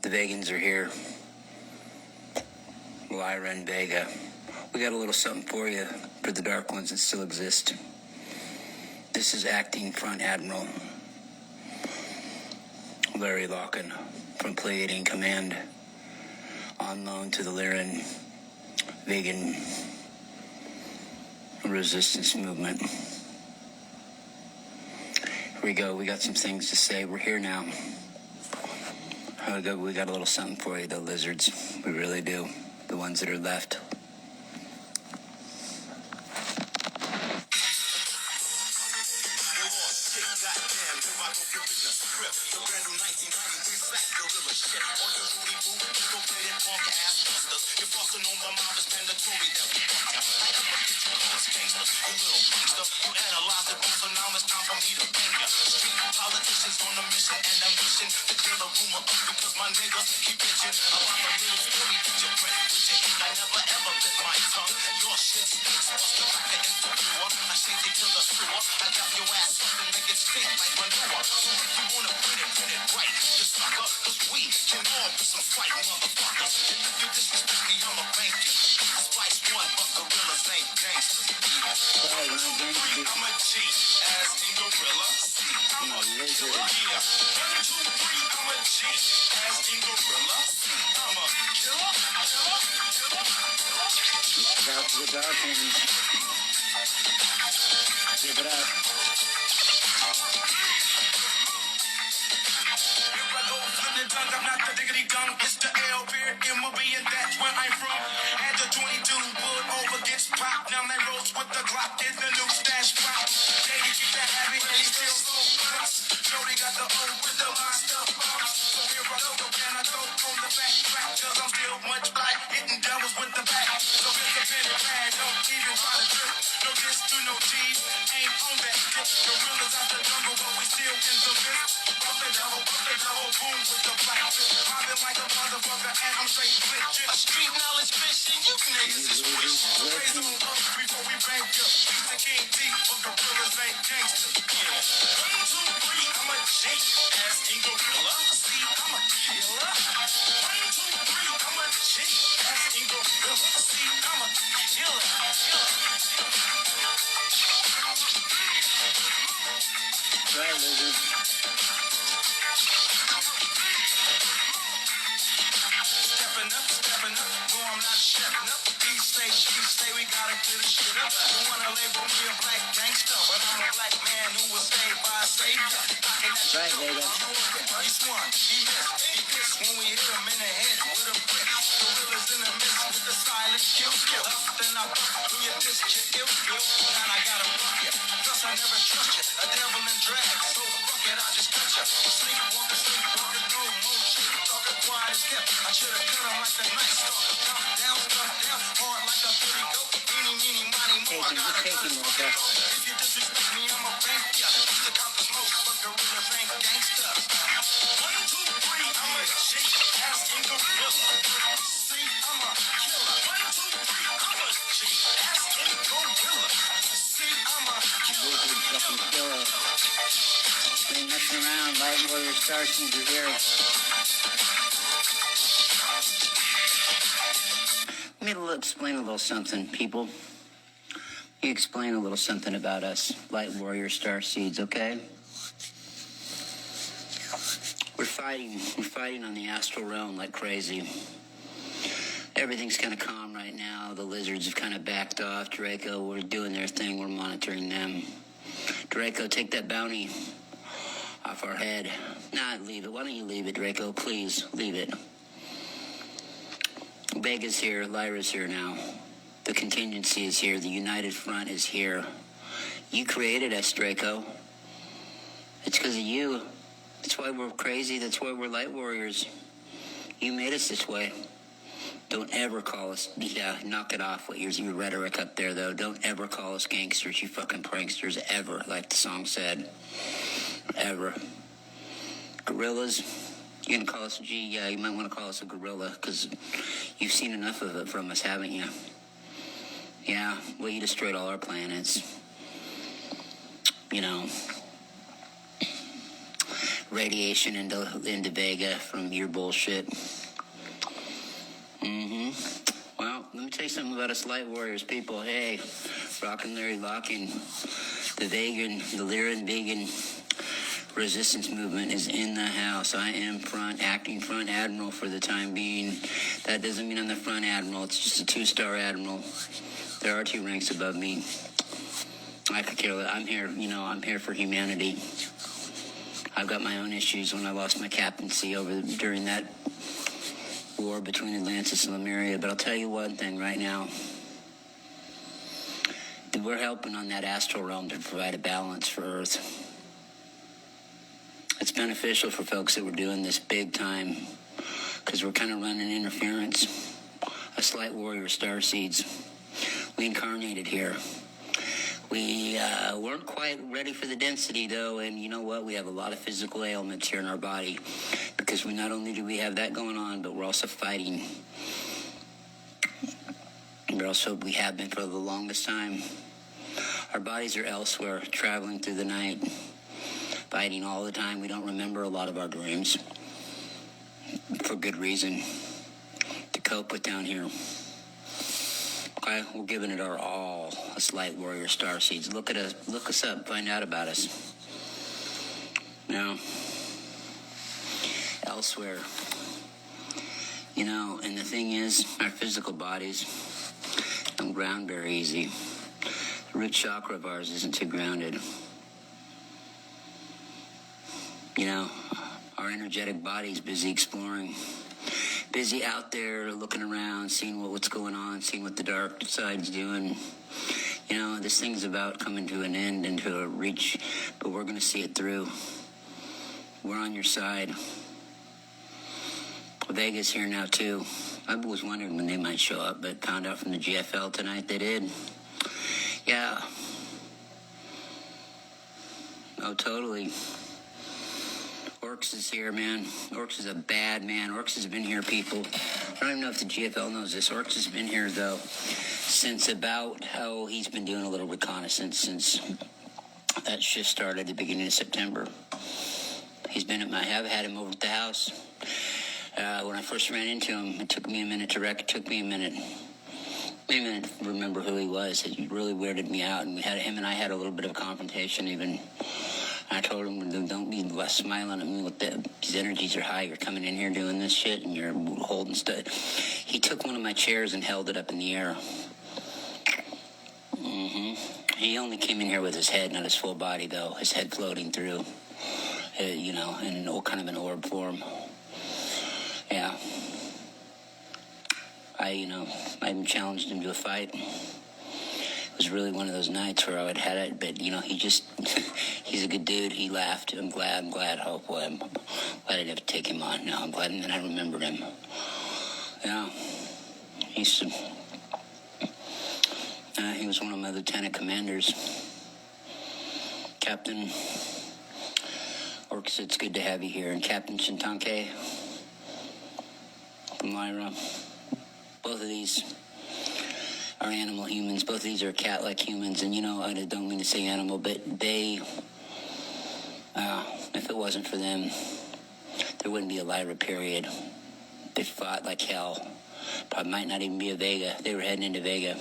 The vegans are here. Lyran, Vega. We got a little something for you, for the dark ones that still exist. This is Acting Front Admiral Larry Locken from Pleiadian Command, on loan to the Lyran vegan resistance movement. Here we go. We got some things to say. We're here now. We got a little something for you, the lizards. We really do. The ones that are left. Politicians on a mission, and I'm wishing to clear the rumor up because my niggas keep bitching about the real story. Put your breath with your ink. I never ever bit my tongue. Your shit stinks. Bust the crack the interviewer. I shake it to the sewer. I got your ass up and make it stink like manure. So if you wanna print it right, you sucker. Cause we can all be some fight motherfuckers. And if you disrespect me, I'ma bank you. Spice one, but gorillas ain't gangsters. I'm a G, ass in gorilla. I'm a lizard. Yeah. 1, 2, 3, I'm a G, ass in gorilla. I'm a killer. Shout out to the dark ones. Give it up. I'm not the diggity dung, it's the L beard MLB, and that's where I'm from. And the 22 wood over gets popped. Now they roast with the Glock in the new stash pop. They keep the heavy, and he feels so close. Jody got the O with the monster bombs. So here I go, can I go on the back track? Cause I'm still much like hitting devils with the back. So here's a penny pad, don't even try to trip. No diss to no cheese, ain't on that tip. Gorillas out the jungle, but we still in the wrist. Bump the double, boom with the black. Popping like a motherfucker, and I'm straight glitching. A street knowledge mission, you niggas is wish. Raise them up before we bank ya. Beat the king deep, but gorillas ain't gangsters. Yeah. 1, 2, 3, I'm a G. Ass in gorilla. See, I'm a killer. 1, 2, 3, I'm a G. Ass in gorilla. See, I'm a killer. Right, lizard. Stepping up, no, I'm not stepping up. He say, we gotta clear the shit up. You wanna label me a black gangster, but I'm a black man who was saved by a savior. Right, Vega. He swung, he missed, he pissed when we hit him in the head with a brick. Gorillas in the midst with the silent kill. Up, then I do your diss chick, ill. Now I gotta fuck you, plus I never trust you. A devil in drag, so fuck it, I just cut you. Sleepwalker, no more shit. Talking quiet as kept. I should've cut him like the night stalker. Stuck down, hard like a billy goat. Meeny, money, more. I gotta cut him. If you disrespect me, I'ma bank ya. The count the smoke, but gorillas ain't gangsters. 1, 2, 3, I'm a G. Ass in gorilla. See, I'm a killer. 1, 2, 3, I'm a G. Ass in gorilla. See, I'm a killer. Fucking killer. Ain't messing around. Light Warrior Star Seeds are here. Let me explain a little something, people. You explain a little something about us, Light Warrior Star Seeds, okay? We're fighting on the astral realm like crazy. Everything's kind of calm right now. The lizards have kind of backed off. Draco, we're doing their thing. We're monitoring them. Draco, take that bounty off our head. Nah, leave it. Why don't you leave it, Draco? Please, leave it. Vega's here. Lyra's here now. The contingency is here. The United Front is here. You created us, Draco. It's because of you. That's why we're crazy. That's why we're Light Warriors. You made us this way. Don't ever call us... Yeah, knock it off with your rhetoric up there, though. Don't ever call us gangsters, you fucking pranksters, ever, like the song said. Ever. Gorillas... You're going to call us a G? Yeah, you might want to call us a gorilla, because you've seen enough of it from us, haven't you? Yeah, well, you destroyed all our planets. You know. radiation into Vega from your bullshit. Well, let me tell you something about us light warriors, people. Hey, rockin' Larry locking. The Lyran vegan resistance movement is in the house. I am acting front admiral for the time being. That doesn't mean I'm the front admiral. It's just a 2-star admiral. There are 2 ranks above me. I could care less. I'm here, I'm here for humanity. I've got my own issues when I lost my captaincy during that war between Atlantis and Lemuria. But I'll tell you one thing right now. We're helping on that astral realm to provide a balance for Earth. It's beneficial for folks that we're doing this big time because we're kind of running interference. Us light warrior starseeds. We incarnated here. We weren't quite ready for the density, though, and you know what? We have a lot of physical ailments here in our body because not only do we have that going on, but we're also fighting. We have been for the longest time. Our bodies are elsewhere, traveling through the night, fighting all the time. We don't remember a lot of our dreams for good reason to cope with down here. Okay, we're giving it our all. Us light warrior starseeds. Look us up, find out about us. Now, elsewhere, and the thing is, our physical bodies don't ground very easy. The root chakra of ours isn't too grounded. Our energetic body's busy exploring, busy out there looking around, seeing what's going on, seeing what the dark side's doing. This thing's about coming to an end and to a reach, but we're going to see it through. We're on your side. Vega's here now, too. I was wondering when they might show up, but found out from the GFL tonight they did. Yeah. Oh, totally. Orcs is here, man. Orcs is a bad man. Orcs has been here, people. I don't even know if the GFL knows this. Orcs has been here, though, since he's been doing a little reconnaissance since that shift started at the beginning of September. I have had him over at the house. When I first ran into him, it took me a minute to remember who he was. It really weirded me out, and him and I had a little bit of a confrontation even. I told him, don't be smiling at me these energies are high. You're coming in here doing this shit and you're holding stuff. He took one of my chairs and held it up in the air. He only came in here with his head, not his full body, though. His head floating through, in kind of an orb form. Yeah. I even challenged him to a fight. It was really one of those nights where I would had it, but he's a good dude. He laughed. I'm glad. Oh boy, I'm glad I didn't have to take him on. No, I'm glad that I remembered him. Yeah, he was one of my lieutenant commanders. Captain Orcs, it's good to have you here, and Captain Shintanke from Lyra. Both of these are animal humans. Both of these are cat-like humans, and I don't mean to say animal, but they, if it wasn't for them, there wouldn't be a Lyra, period. They fought like hell. Probably might not even be a Vega. They were heading into Vega.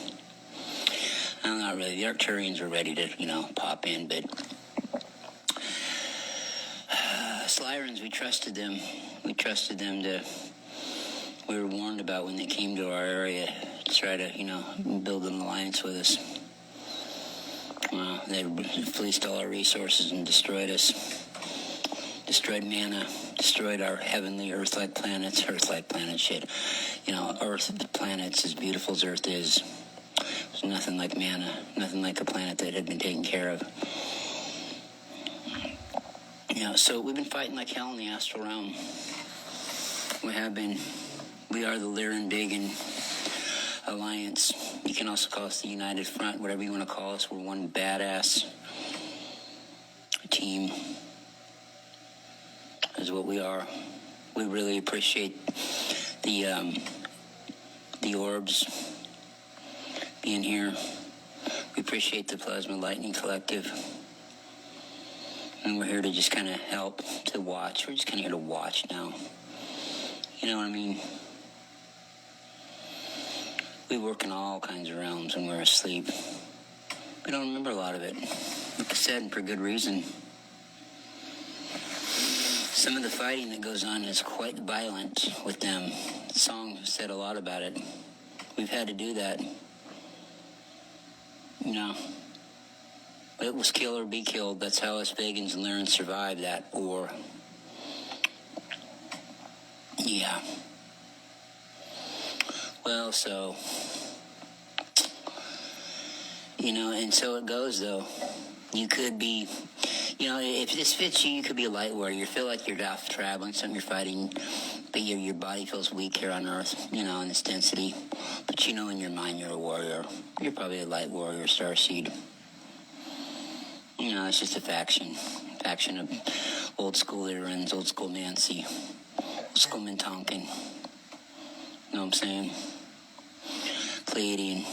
Not really. The Arcturians were ready to, pop in, but Lyrans, we trusted them. We were warned about when they came to our area to try to, build an alliance with us. They fleeced all our resources and destroyed us. Destroyed mana. Destroyed our heavenly Earth-like planets shit. Earth planets, as beautiful as Earth is, there's nothing like mana. Nothing like a planet that had been taken care of. So we've been fighting like hell in the astral realm. We have been. We are the Lyran Vegan Alliance. You can also call us the United Front, whatever you want to call us. We're one badass team, is what we are. We really appreciate the orbs being here. We appreciate the Plasma Lightning Collective. And we're here to just kind of help, to watch. We're just kind of here to watch now. You know what I mean? We work in all kinds of realms when we're asleep. We don't remember a lot of it. Like I said, and for good reason. Some of the fighting that goes on is quite violent with them. The song said a lot about it. We've had to do that. You know, it was kill or be killed. That's how us Vegans and Lyran survived that war. Yeah. Well, so, you know, and so it goes, though. You could be, you know, if this fits you, you could be a light warrior. You feel like you're off traveling, something you're fighting, but your body feels weak here on Earth, you know, in this density. But you know in your mind you're a warrior. You're probably a light warrior, starseed. You know, it's just a faction of old school Lyrans, old school Nancy, old school Mintonkin. You know what I'm saying? Pleiadian.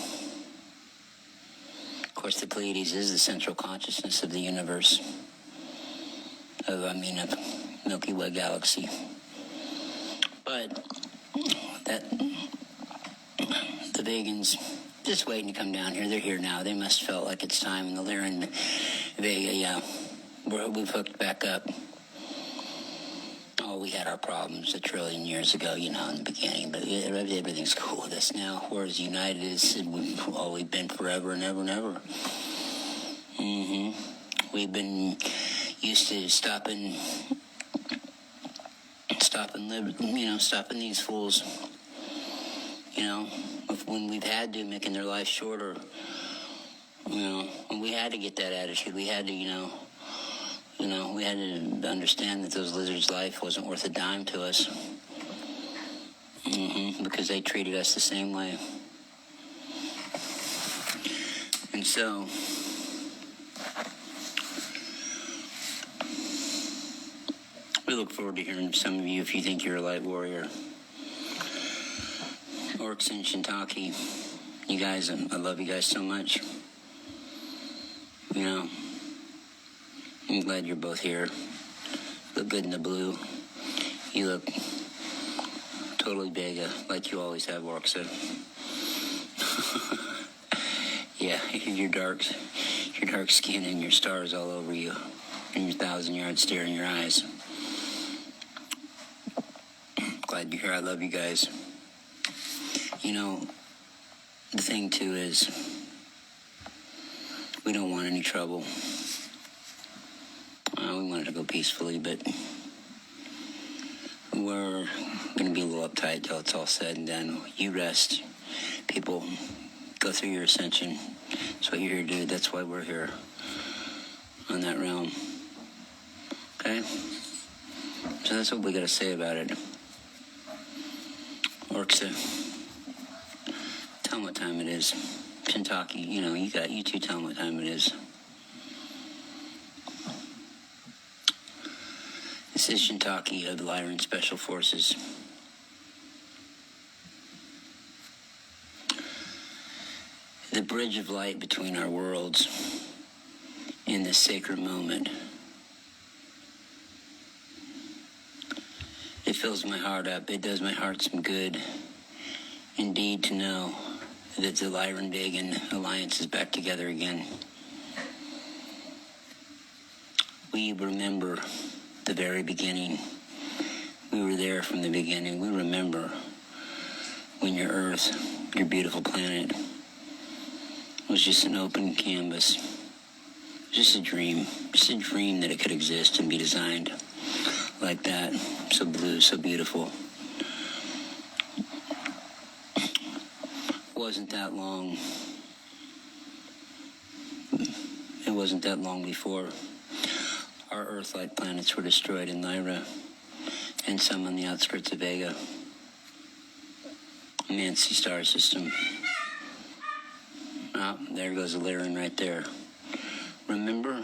Of course, the Pleiades is the central consciousness of the universe. Of Milky Way galaxy. But the Vegans just waiting to come down here. They're here now. They must have felt like it's time. And the Lyran Vega, yeah, we've hooked back up. Oh, we had our problems a trillion years ago, you know, in the beginning. But everything's cool with us now. We're as united as we've always been forever and ever and ever. We've been used to stopping these fools, you know, when we've had to, making their life shorter, you know, and we had to get that attitude. We had to, we had to understand that those lizards' life wasn't worth a dime to us, because they treated us the same way. And so, we look forward to hearing from some of you if you think you're a light warrior. Orcs and Shintaki, you guys, I love you guys so much. You know, I'm glad you're both here. Look good in the blue. You look totally Vega, like you always have, Orxa. Yeah, your dark skin and your stars all over you, and your 1,000-yard stare in your eyes. Glad you're here. I love you guys. You know, the thing too is, we don't want any trouble. We want it to go peacefully, but we're going to be a little uptight till it's all said and done. You rest. People, go through your ascension. That's what you're here to do. That's why we're here on that realm. Okay? So that's what we got to say about it. Orxa, tell them what time it is. Shintaki, you two tell them what time it is. This is Shintaki of the Lyran Special Forces. The bridge of light between our worlds in this sacred moment. It fills my heart up. It does my heart some good, indeed, to know that the Lyran Vegan Alliance is back together again. We remember the very beginning. We were there from the beginning. We remember when your Earth, your beautiful planet, was just an open canvas. Just a dream that it could exist and be designed like that. So blue, so beautiful. It wasn't that long before our Earth-like planets were destroyed in Lyra and some on the outskirts of Vega. Nancy star system. Oh, there goes a Lyran right there. Remember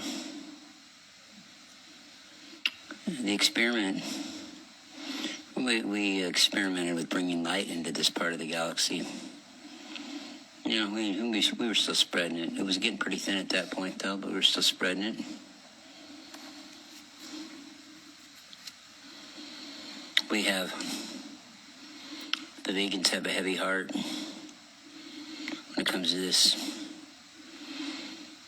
the experiment? We experimented with bringing light into this part of the galaxy. You know, we were still spreading it. It was getting pretty thin at that point, though, but we were still spreading it. We have, the vegans have a heavy heart when it comes to this.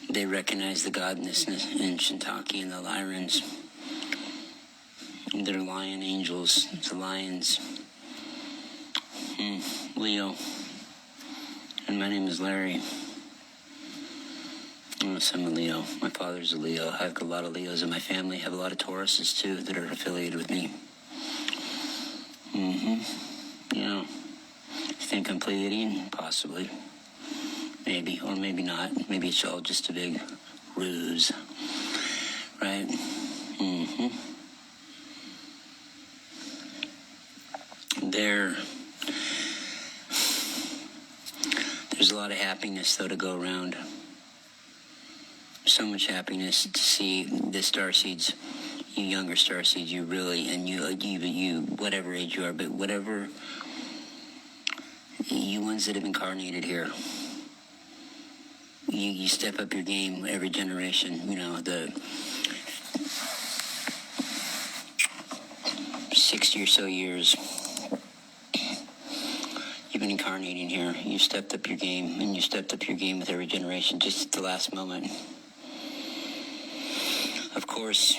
They recognize the godness in Shintaki and the Lyrans. They're lion angels, the lions. Leo. And my name is Larry. I'm a Leo. My father's a Leo. I have a lot of Leos in my family. I have a lot of Tauruses, too, that are affiliated with me. You know, you think I'm Pleiadian? Possibly. Maybe, or maybe not. Maybe it's all just a big ruse. Right? There's a lot of happiness, though, to go around. So much happiness to see the starseeds, you younger starseeds, you really, and you, whatever age you are, but whatever, you ones that have incarnated here, you step up your game every generation. You know, the 60 or so years you've been incarnating here. You stepped up your game, and you stepped up your game with every generation, just at the last moment. Of course,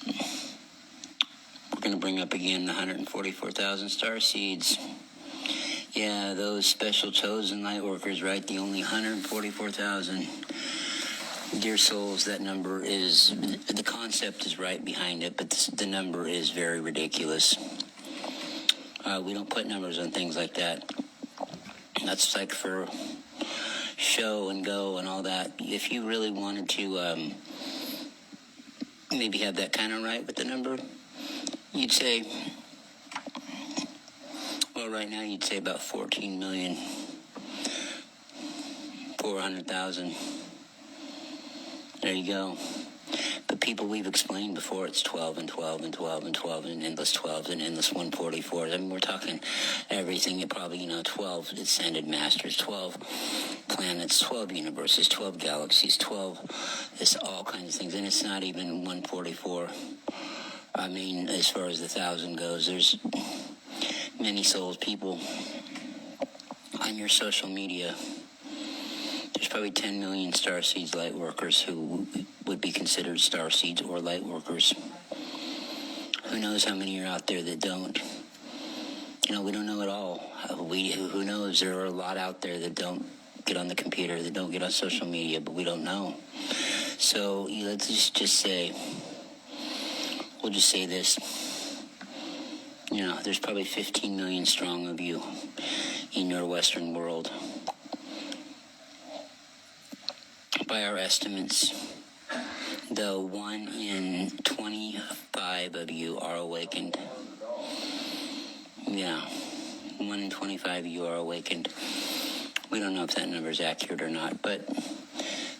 we're going to bring up again the 144,000 starseeds. Yeah, those special chosen light workers, right? The only 144,000. Dear souls, that number is, the concept is right behind it, but the number is very ridiculous. We don't put numbers on things like that. That's like for show and go and all that. If you really wanted to maybe have that kind of right with the number, you'd say, well, right now you'd say about 14,400,000. There you go. But people, we've explained before, it's 12 and 12 and 12 and 12 and endless 12s and endless 144. I mean, we're talking everything. It probably, 12 ascended masters, 12 planets, 12 universes, 12 galaxies, 12, it's all kinds of things. And it's not even 144. I mean, as far as the 1,000 goes, there's many souls, people on your social media. There's probably 10 million starseeds light workers who would be considered starseeds or light workers. Who knows how many are out there that don't? We don't know at all. Who knows? There are a lot out there that don't get on the computer, that don't get on social media, but we don't know. So let's just say, we'll just say this. There's probably 15 million strong of you in your Western world. By our estimates, though 1 in 25 of you are awakened. Yeah, 1 in 25 of you are awakened. We don't know if that number is accurate or not, but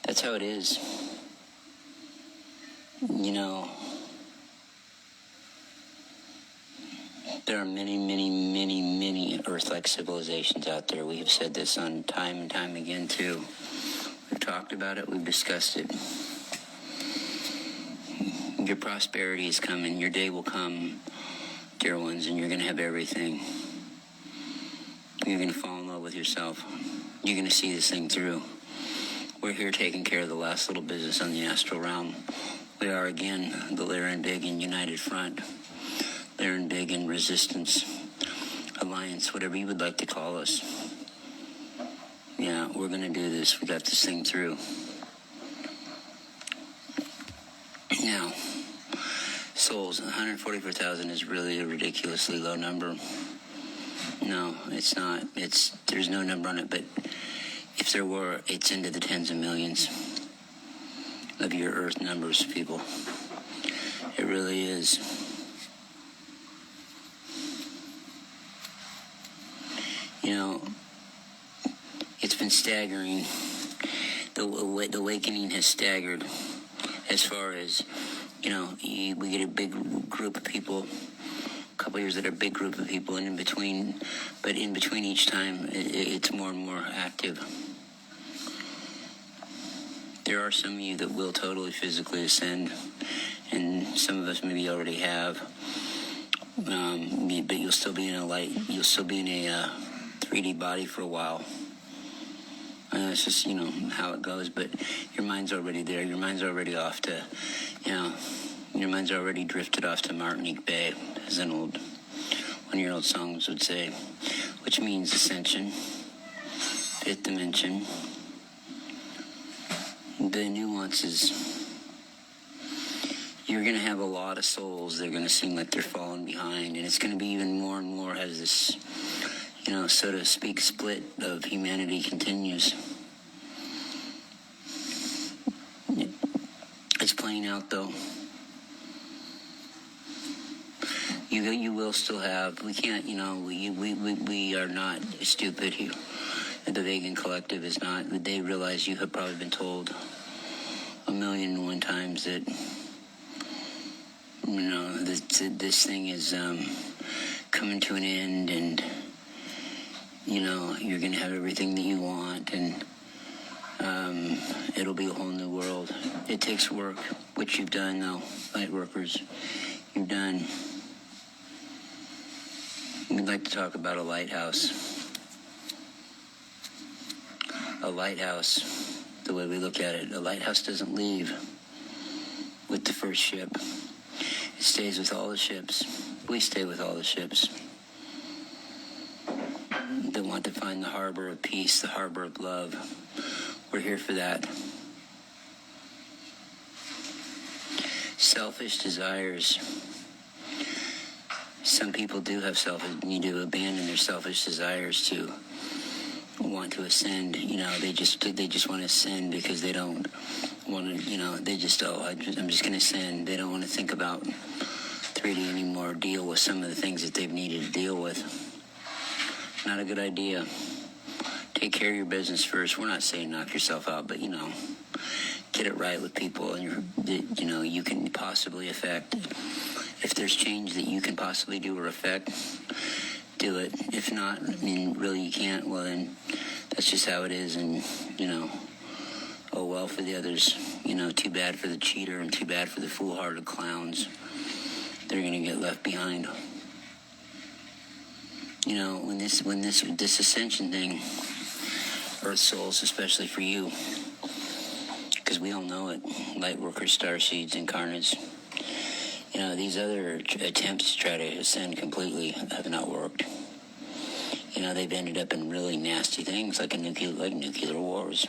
that's how it is. There are many, many, many, many Earth-like civilizations out there. We have said this on time and time again, too. We've talked about it. We've discussed it. Your prosperity is coming. Your day will come, dear ones, and you're going to have everything. You're going to fall in love with yourself. You're going to see this thing through. We're here taking care of the last little business on the astral realm. We are, again, the Lyran Big and United Front. Lyran Big and Resistance, Alliance, whatever you would like to call us. Yeah, we're going to do this. We got this thing through. Now, souls, 144,000 is really a ridiculously low number. No, it's not. There's no number on it, but if there were, it's into the tens of millions of your Earth numbers, people. It really is. It's been staggering. The awakening has staggered as far as, we get a big group of people, a couple years that are a big group of people, and in between each time, it's more and more active. There are some of you that will totally physically ascend and some of us maybe already have. But you'll still be in a 3D body for a while. It's just, how it goes, but your mind's already there. Your mind's already off to, your mind's already drifted off to Martinique Bay, as one of your old songs would say, which means ascension, fifth dimension. The nuances. You're going to have a lot of souls that are going to seem like they're falling behind, and it's going to be even more and more as this, so to speak, split of humanity continues. It's playing out, though. You will still have, we can't, we are not stupid here. The Vegan Collective is not. They realize you have probably been told 1,000,001 times that, this thing is coming to an end, and, you're going to have everything that you want, and it'll be a whole new world. It takes work, which you've done, though, light workers. You've done. We'd like to talk about a lighthouse. A lighthouse, the way we look at it, a lighthouse doesn't leave with the first ship. It stays with all the ships. We stay with all the ships that want to find the harbor of peace, the harbor of love. We're here for that. Selfish desires. Some people do have need to abandon their selfish desires to want to ascend. They just want to ascend because they don't want to, they just, I'm just going to ascend. They don't want to think about 3D anymore, deal with some of the things that they've needed to deal with. Not a good idea. Take care of your business first. We're not saying knock yourself out, but, get it right with people, and you can possibly affect. If there's change that you can possibly do or affect, do it. If not, really you can't, well then, that's just how it is, and, oh well for the others. Too bad for the cheater and too bad for the foolhardy clowns. They're going to get left behind. When this ascension thing, Earth souls, especially for you, because we all know it, light workers, starseeds, incarnates, these other attempts to try to ascend completely have not worked. They've ended up in really nasty things like nuclear wars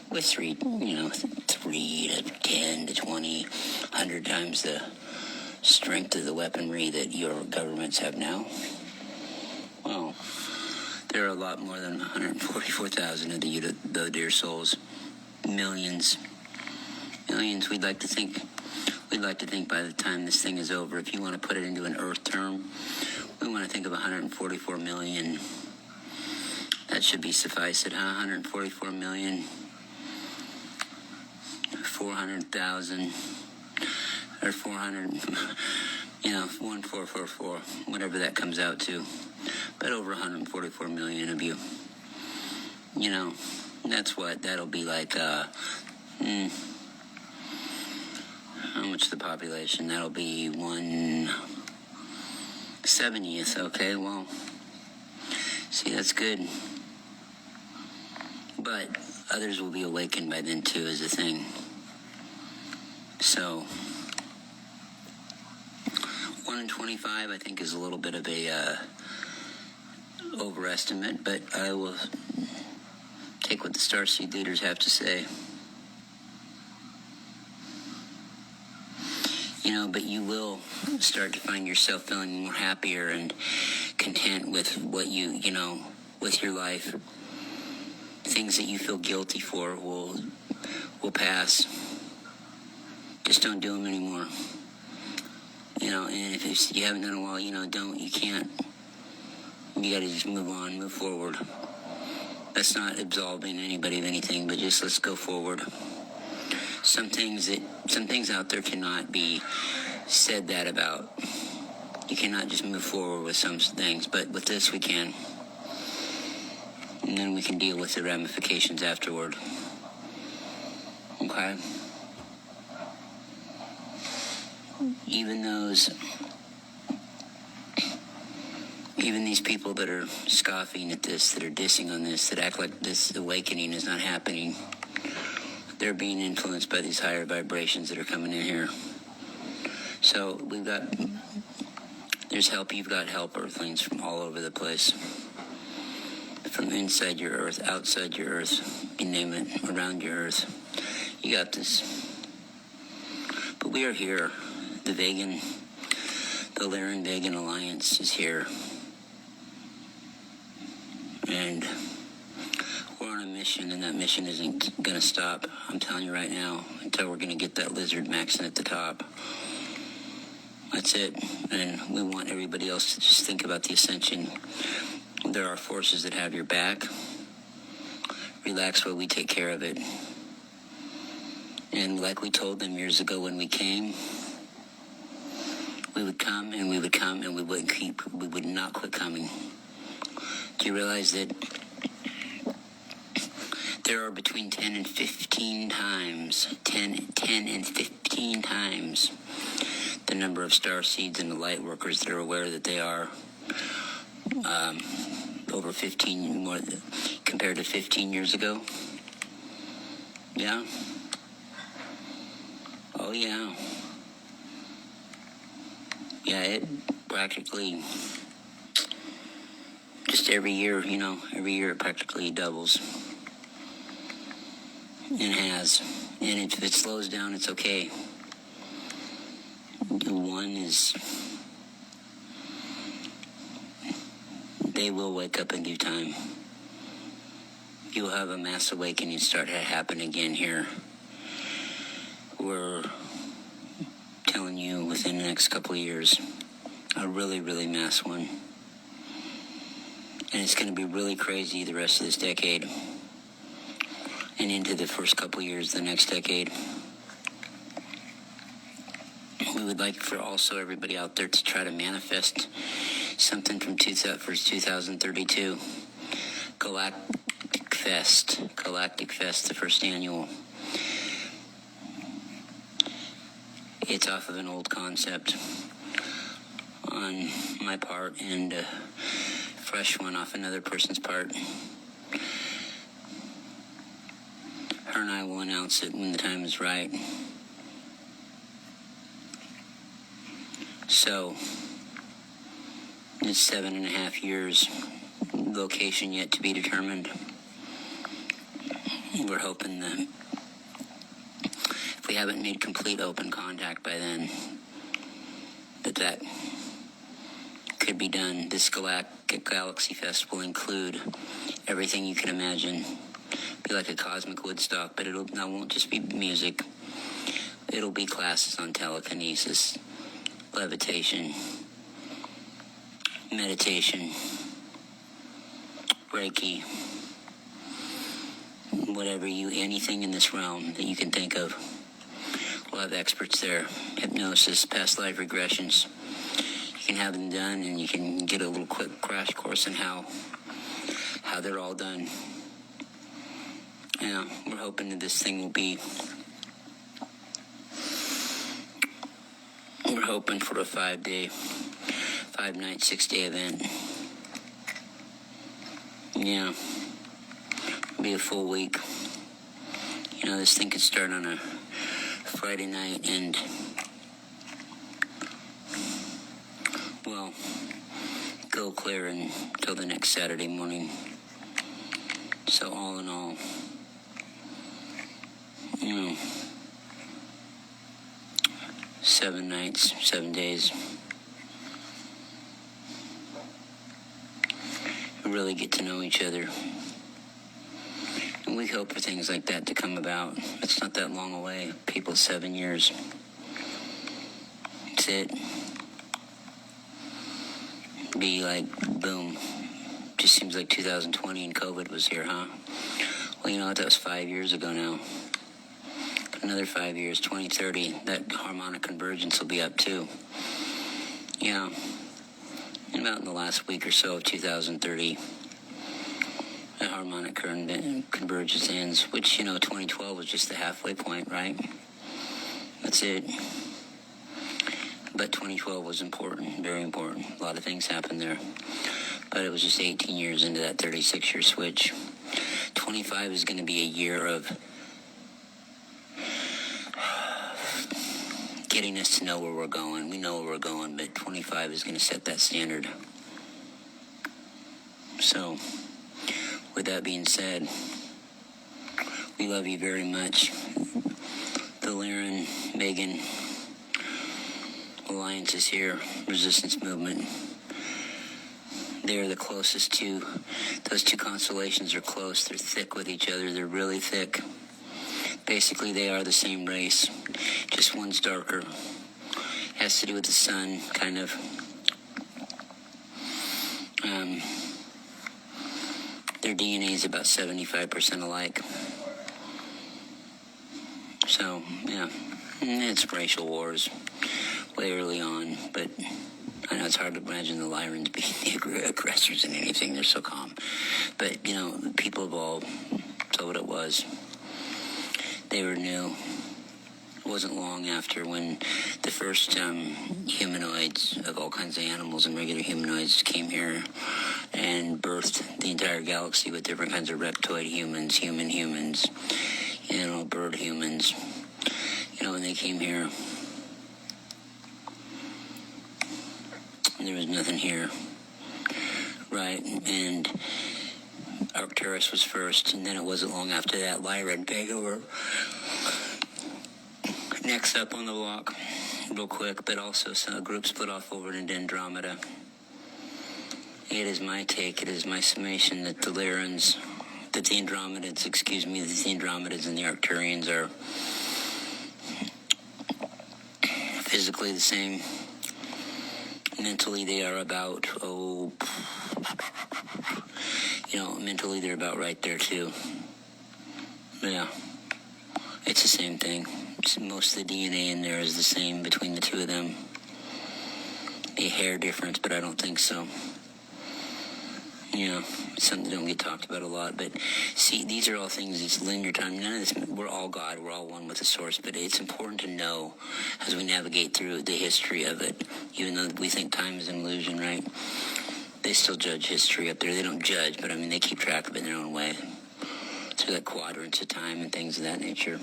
with 3 to 10 to 20, 100 times the strength of the weaponry that your governments have now. Well, there are a lot more than 144,000 of the dear souls. Millions. We'd like to think by the time this thing is over, if you want to put it into an Earth term, we want to think of 144 million. That should be suffice it, huh? 144 million, 400,000, or 400, 1444, whatever that comes out to. But over 144 million of you. That'll be like, how much the population? That'll be 1/70th. Okay, well, see, that's good. But others will be awakened by then too, is the thing. So 1 in 25, I think, is a little bit of a overestimate, but I will take what the starseed leaders have to say. But you will start to find yourself feeling more happier and content with what with your life. Things that you feel guilty for will pass. Just don't do them anymore. And if you haven't done it well, you can't. You gotta just move on, move forward. That's not absolving anybody of anything, but just let's go forward. Some things out there cannot be said that about. You cannot just move forward with some things, but with this we can. And then we can deal with the ramifications afterward. Okay? even these people that are scoffing at this, that are dissing on this, that act like this awakening is not happening, they're being influenced by these higher vibrations that are coming in here. So there's help. You've got help, Earthlings, from all over the place. From inside your Earth, outside your Earth, you name it, around your Earth. You got this. But we are here. The Lyran Vegan Alliance is here. And we're on a mission, and that mission isn't going to stop. I'm telling you right now, until we're going to get that lizard maxing at the top. That's it. And we want everybody else to just think about the ascension. There are forces that have your back. Relax while we take care of it. And like we told them years ago when we came, we would come and we would come and we would not quit coming. Do you realize that there are between 10 and 15 times the number of star seeds and the light workers that are aware that they are over 15 more compared to 15 years ago? Yeah. Oh, yeah. Yeah, it practically, just every year it practically doubles. And has. And if it slows down, it's okay. One is, they will wake up in due time. You'll have a mass awakening start to happen again here. We're telling you within the next couple of years, a really, really mass one. And it's going to be really crazy the rest of this decade and into the first couple of years the next decade. We would like for also everybody out there to try to manifest something from 2032. Galactic Fest, the first annual. It's off of an old concept on my part and a fresh one off another person's part. Her and I will announce it when the time is right. So, it's 7.5 years, location yet to be determined. We're hoping that if we haven't made complete open contact by then, that could be done. This Galactic Galaxy Fest will include everything you can imagine. Be like a cosmic Woodstock, but it won't just be music. It'll be classes on telekinesis, levitation, meditation, Reiki, anything in this realm that you can think of. We'll have experts there. Hypnosis, past life regressions. You can have them done, and you can get a little quick crash course on how they're all done. Yeah, we're hoping that this thing will be. We're hoping for a 5-night, 6-day event. Yeah, be a full week. This thing could start on a Friday night and, go clear until the next Saturday morning. So all in all, 7 nights, 7 days. We really get to know each other. And we hope for things like that to come about. It's not that long away. People, 7 years. That's it. Be like, boom. Just seems like 2020 and COVID was here, huh? Well, you know what? That was 5 years ago now. Another 5 years, 2030, that harmonic convergence will be up too. Yeah. And about in the last week or so of 2030, the harmonic convergence ends, which, 2012 was just the halfway point, right? That's it. But 2012 was important, very important. A lot of things happened there. But it was just 18 years into that 36-year switch. 25 is going to be a year of getting us to know where we're going. We know where we're going, but 25 is going to set that standard. So, with that being said, we love you very much. The Lyran, Megan, Allliance is here. Resistance movement. They are the closest to, those two constellations are close. They're thick with each other. They're really thick. Basically, they are the same race. Just one's darker. Has to do with the sun, kind of. Their DNA is about 75% alike. So, yeah, it's racial wars way early on, but I know it's hard to imagine the Lyrans being the aggressors in anything. They're so calm. But, you know, people evolved. So what it was. They were new. It wasn't long after when the first humanoids of all kinds of animals and regular humanoids came here and birthed the entire galaxy with different kinds of reptoid humans, human humans, you know, bird humans. You know, when they came here, there was nothing here, right? And Arcturus was first, and then it wasn't long after that, Lyra and Vega were next up on the block, real quick, but also a group split off over into Andromeda. It is my take, it is my summation that the Lyrans, that the Andromedans and the Arcturians are physically the same. Mentally, they are about, mentally they're about right there, too. Yeah. It's the same thing. Most of the DNA in there is the same between the two of them. A hair difference, but I don't think so. You know, it's something that don't get talked about a lot. But see, these are all things that's linear time. None of this, we're all God. We're all one with the source. But it's important to know as we navigate through the history of it, even though we think time is an illusion, right? They still judge history up there. They don't judge, but I mean, they keep track of it in their own way. Through like quadrants of time and things of that nature.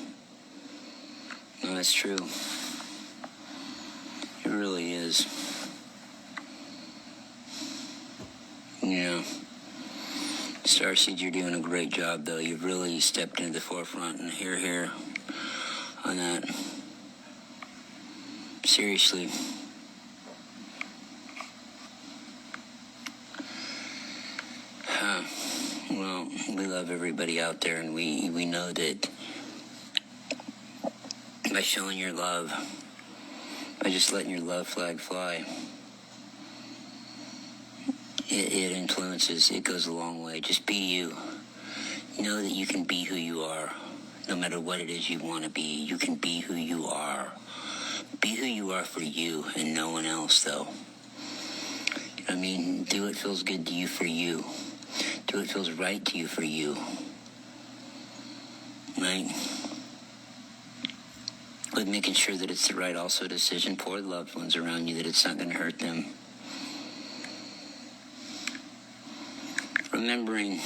No, that's true. It really is. Yeah. Starseed, you're doing a great job, though. You've really stepped into the forefront, and here on that. Seriously. Well, we love everybody out there, and we know that by showing your love, by just letting your love flag fly, it influences, it goes a long way. Just be you. Know that you can be who you are. No matter what it is you want to be, you can be who you are. Be who you are for you and no one else, though. You know what I mean? Do what feels good to you for you. Do what feels right to you for you. Right? With making sure that it's the right also decision for the loved ones around you, that it's not going to hurt them. Remembering